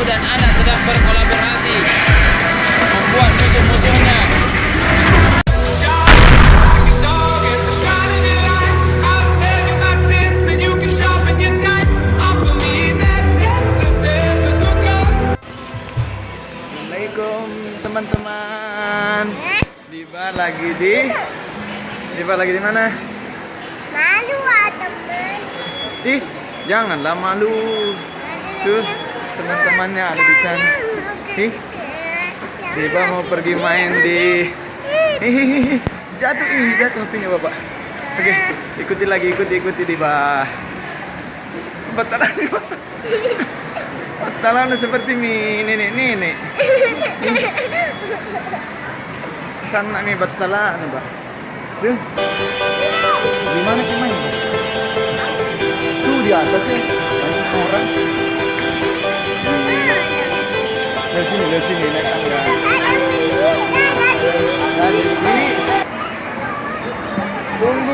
dan anak sedang berkolaborasi membuat musuh-musuhnya. Assalamualaikum teman-teman. Diva lagi di mana? Malu teman. Ih, janganlah malu. Tuh, teman-temannya ada di sana. Ih, Diva mau pergi main di. Jatuh HP-nya Bapak. Oke, ikuti Diva. Batalan Diva. Batalan seperti nenek. Sana nih batalan, Pak. Tuh. Gimana main? Tuh di atas ya, banyak orang. Dari sini naik tangga. Tunggu.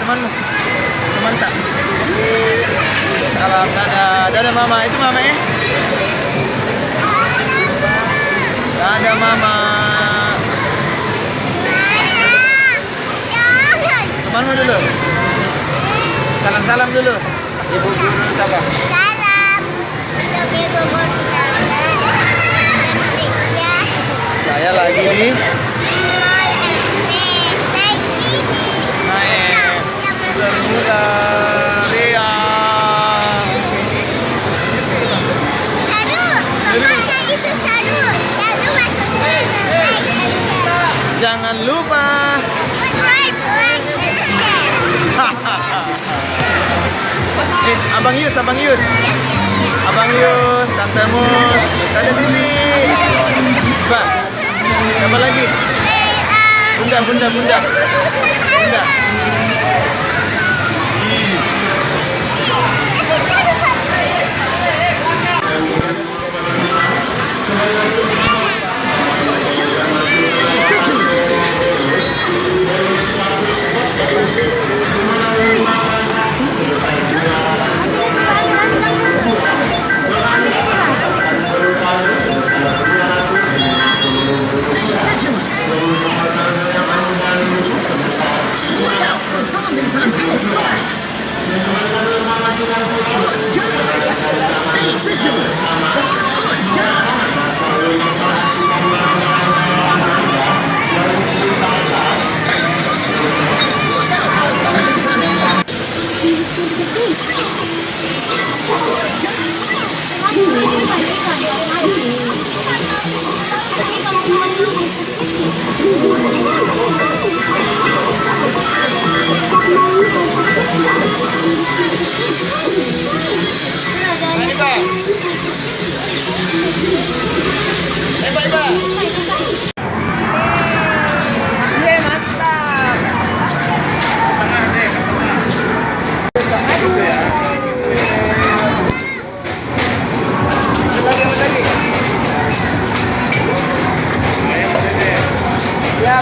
Teman tak? Salam, dadah mama, itu mama ya? Dadah mama. Temanmu dulu. Salam dulu. Ibu guru siapa? Salam untuk ibu guru. Saya lagi di Bermuda Ria. Jangan lupa. Abang Yus, Tante Mus, Tante Tini. Pak, siapa lagi? Bunda.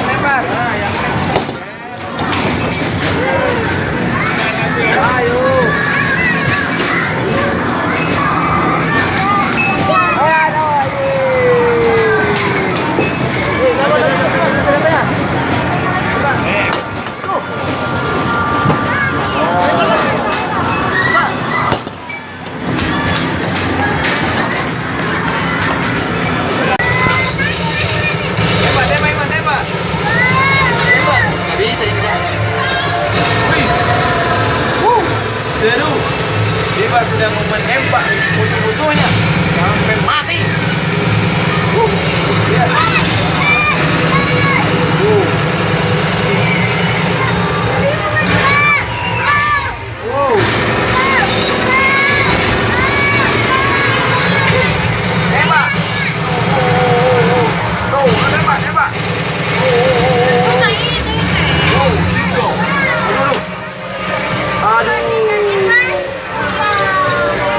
Tembak. Nggak bisa. Diva sedang menembak musuh-musuhnya sampai mati. Lihat. Wow. Tembak. Tembak. Aduh.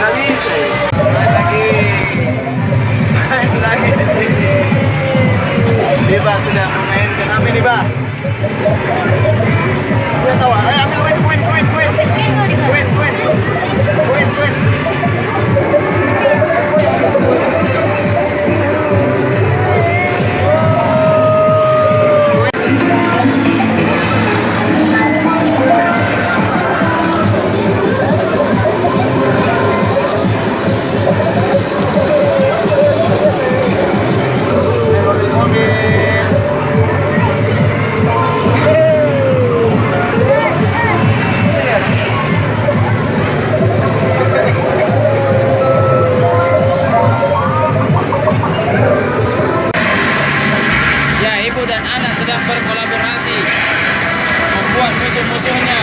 Nggak bisa. Main lagi di sini. Diva sudah memainkan apa nih, Pak? Udah tahu. Ayo ambil koin. Ibu dan anak sedang berkolaborasi membuat musuh-musuhnya.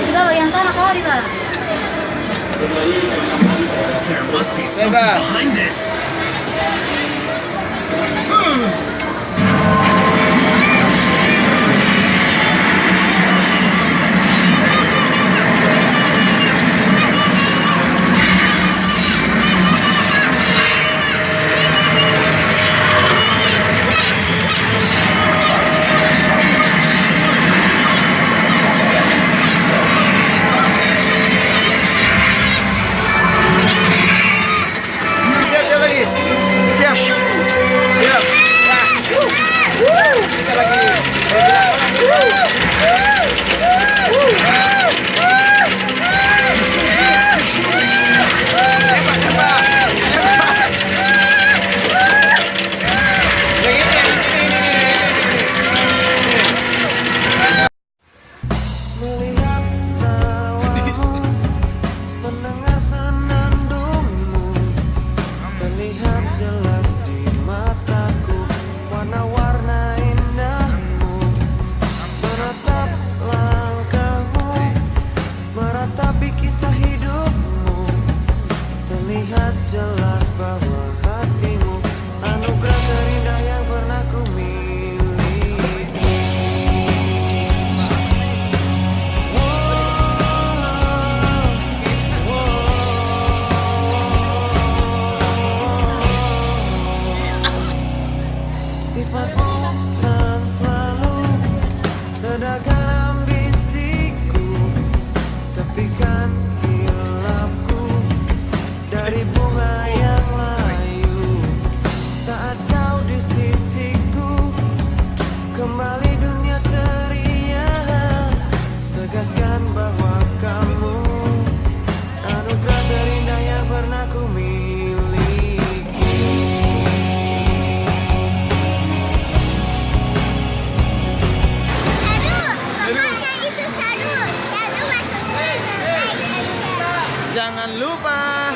Diba, yang sana kau Diba. There must be something behind this. Siap lagi. Siap. Kita lagi. Melihat tawamu, mendengar senandungmu, terlihat jelas di mataku warna-warna indahmu. Menatap langkahmu, meratapi kisah hidupmu, terlihat jelas bahwa hatimu anugerah terindah yang pernah ku miliki. Sifatmu kan selalu ledakan ambisiku, tepikan hilafku dari bunga yang layu. Saat kau di sisiku, kembali dunia ceria, tegaskan bahwa kamu anugerah terindah yang pernah ku miliki. Makanya itu seru. Seru masuk. Jangan lupa